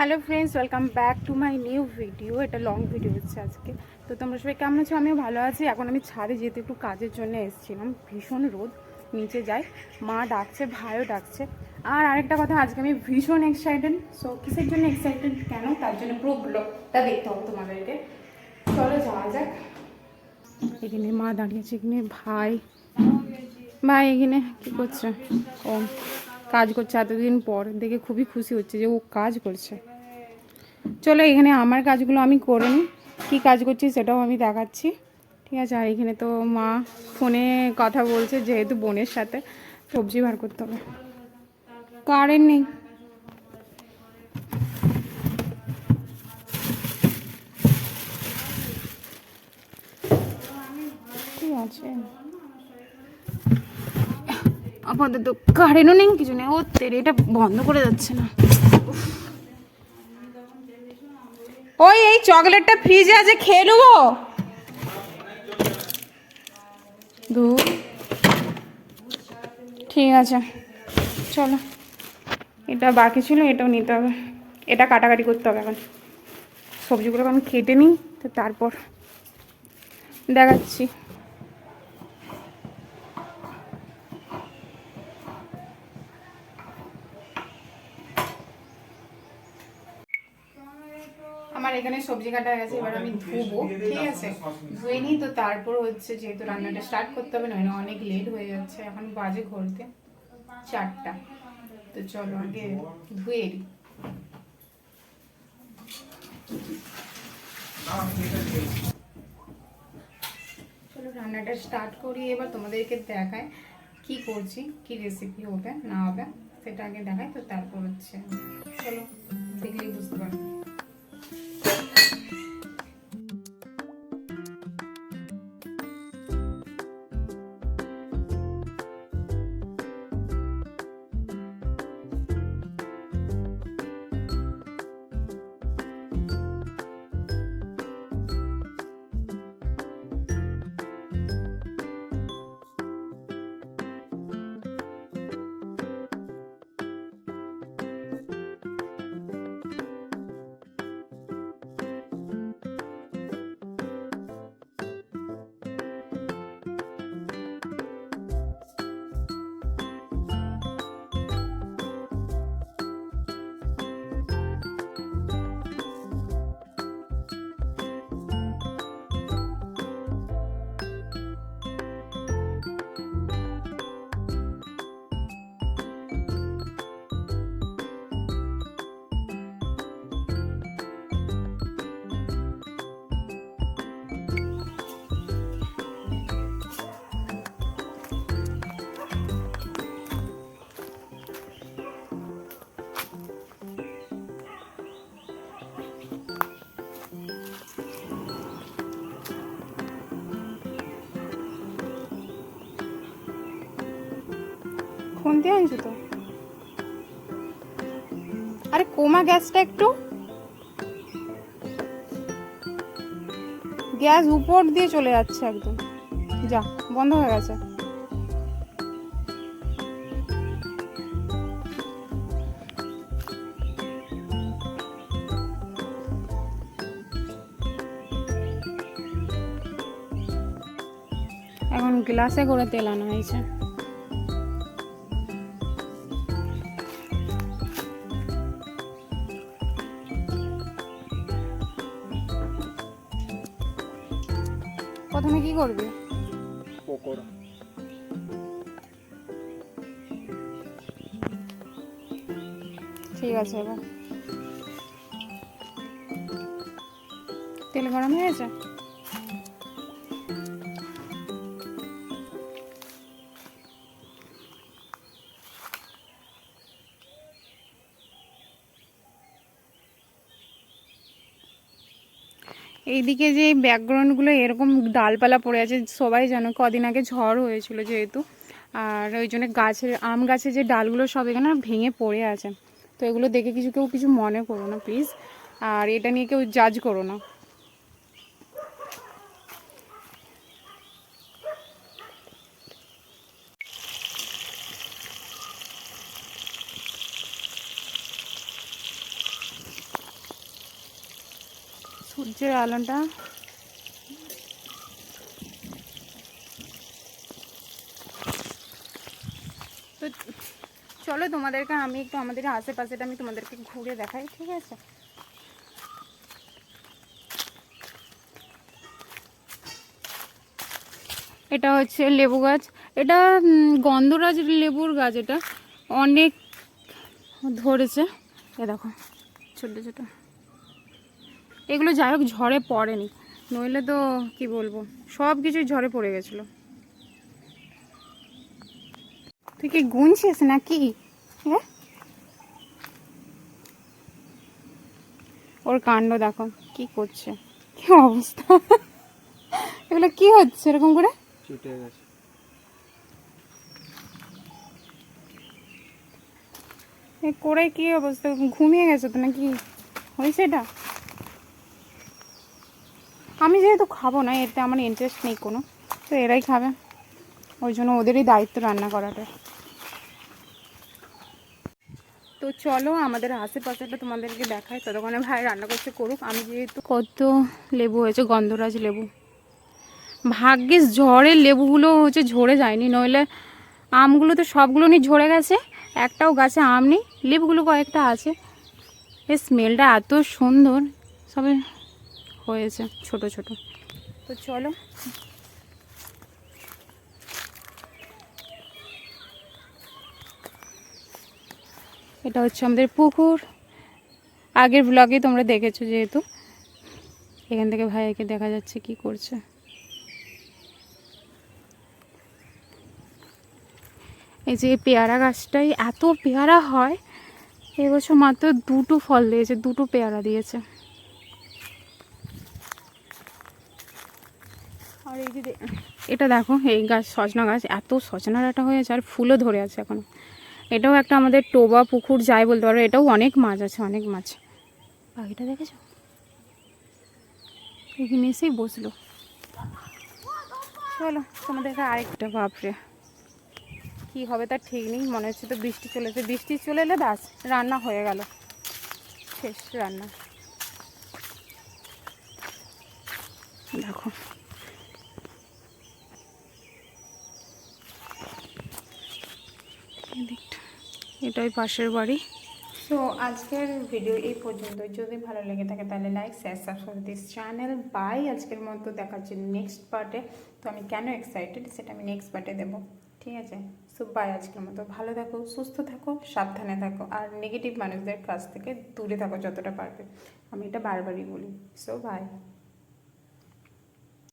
Hello friends, welcome back to my new video. এটা long video হচ্ছে আজকে। তো তোমরা সবাই কেমন আছো? আমিও ভালো আছি। এখন আমি ছাদে যেতে একটু কাজের জন্য এসেছিলাম। ভীষণ রোদ, নিচে যাই, মা ডাকছে, ভাইও ডাকছে। আর আরেকটা কথা, আজকে আমি ভীষণ এক্সাইটেড। সো কিসের জন্য এক্সাইটেড, কেন, তার জন্য পুরো ব্লগটা দেখতে হবে তোমাদেরকে। চলো যাওয়া যাক। এখানে মা দাঁড়িয়েছে, এখানে ভাই এখানে কী করছে? ও কাজ করছে। এতদিন পর দেখে খুবই খুশি হচ্ছে যে ও কাজ করছে। চলো এখানে আমার কাজগুলো আমি করে নিই, কী কাজ করছি সেটাও আমি দেখাচ্ছি, ঠিক আছে? আর এখানে তো মা ফোনে কথা বলছে, যেহেতু বোনের সাথে সবজি বার করতে হবে। কারেন্ট নেই। ঠিক আছে, আপাতত কারেন্টও নেই, কিছু নেই। ও তেরে, এটা বন্ধ করে যাচ্ছে না। ওই এই চকলেটটা ফ্রিজে আছে, খেয়ে নেবো। ঠিক আছে, চলো। এটা বাকি ছিল, এটাও নিতে হবে। এটা কাটাকাটি করতে হবে এখন। সবজিগুলো আমি কেটে নিই, তো তারপর দেখাচ্ছি। আমার এখানে সবজি কাটা গেছে, এবার আমি ধুবো, ঠিক আছে? ধুয়ে নিই, তো তারপর হচ্ছে যেহেতু রান্নাটা স্টার্ট করতে হবে, নয় না অনেক লেট হয়ে যাচ্ছে। এখন বাজে ঘুরতে 4টা। তো চলো আগে ধুয়ে নিই। চলো রান্নাটা স্টার্ট করি, এবার তোমাদেরকে দেখায় কি করছি, কি রেসিপি হবে না হবে সেটা আগে দেখায়, তো তারপর হচ্ছে চলো দেখলেই বুঝতে পারবো। খুন্তি আনছো তো? আরে কমা গ্যাসটা একটু, গ্যাস উপর দিয়ে চলে যাচ্ছে একদম। যা, বন্ধ হয়ে গেছে। এখন গ্লাসে করে তেল আনা হয়েছে। প্রথমে কি করবি? পকোড়া। ঠিক আছে, এবার তেল গরম হয়ে গেছে। এইদিকে যে ব্যাকগ্রাউন্ডগুলো এরকম ডালপালা পড়ে আছে, সবাই জানো কদিন আগে ঝড় হয়েছিল যেহেতু, আর ওই জন্য গাছের, আম গাছের যে ডালগুলো সব এখানে ভেঙে পড়ে আছে। তো এগুলো দেখে কেউ কিছু মনে করো না প্লিজ, আর এটা নিয়ে কেউ জাজ করো না। সূর্যের আলোটা তো চলো তোমাদেরকে আমি একটু আমাদের আশেপাশেটা আমি তোমাদেরকে ঘুরে দেখাই, ঠিক আছে? এটা হচ্ছে লেবু গাছ, এটা গন্ধরাজ লেবুর গাছ, এটা অনেক ধরেছে। এ দেখো ছোট ছোট, এগুলো যাই হোক ঝড়ে পড়েনি, নইলে তো কি বলবো সব কিছুই ঝড়ে পড়ে গেছিলো। তুই কি গুনছিস নাকি? হ্যাঁ, ওর কাণ্ড দেখো কি করছে, কি অবস্থা। এগুলো কি হচ্ছে এরকম করে? ছুটে গেছে। করে কি অবস্থা, ঘুমিয়ে গেছে তো নাকি হয়েছে এটা? আমি যেহেতু খাবো না, এতে আমার ইন্টারেস্ট নেই কোনো, তো এরাই খাবে, ওই জন্য ওদেরই দায়িত্ব রান্না করাটা। তো চলো আমাদের আশেপাশেটা তোমাদেরকে দেখায়, ততক্ষণে ভাই রান্না করছে করুক। আমি যেহেতু কত লেবু হয়েছে, গন্ধরাজ লেবু, ভাগ্যিস ঝড়ের লেবুগুলো হচ্ছে ঝরে যায়নি, নইলে আমগুলো তো সবগুলো নিয়ে ঝরে গেছে, একটাও গাছে আম নেই, লেবুগুলো কয়েকটা আছে। এই স্মেলটা এত সুন্দর, সবে হয়েছে ছোট ছোট। তো চলো এটা হচ্ছে আমাদের পুকুর, আগের ব্লগে তোমরা দেখেছো যেহেতু। এখান থেকে ভাইয়াকে দেখা যাচ্ছে কি করছে। এই যে পেয়ারা গাছটাই এত পেয়ারা হয়, এবছর মাত্র 2টো ফল দিয়েছে, 2টো পেয়ারা দিয়েছে। আর এই যে এটা দেখো, এই গাছ সজনা গাছ, এত সজনা ডাঁটা হয়েছে আর ফুলও ধরে আছে এখন। এটাও একটা আমাদের টোবা পুকুর যাই বলতে পারো, এটাও অনেক মাছ আছে, অনেক মাছ। পাখিটা দেখেছো, এখানে এসেই বসলো। চলো তোমাদেরকে আরেকটা, বাপরে কি হবে তার ঠিক নেই, মনে হচ্ছে তো বৃষ্টি চলেছে, বৃষ্টি চলে এলে ব্যাস রান্না হয়ে গেল, শেষ রান্না। দেখো এটাই পাশের বাড়ি। সো আজকের ভিডিও এই পর্যন্ত, যদি ভালো লেগে থাকে তাহলে like share subscribe this channel. Bye, আজকের মতো দেখা হচ্ছে নেক্সট পার্টে। তো আমি কেন এক্সাইটেড সেটা আমি নেক্সট পার্টে দেবো, ঠিক আছে? সো বাই, আজকের মতো ভালো থাকো, সুস্থ থাকো, সাবধানে থাকো, আর নেগেটিভ মানুষদের কাছ থেকে দূরে থাকো যতটা পারবে, আমি এটা বারবারই বলি। So by.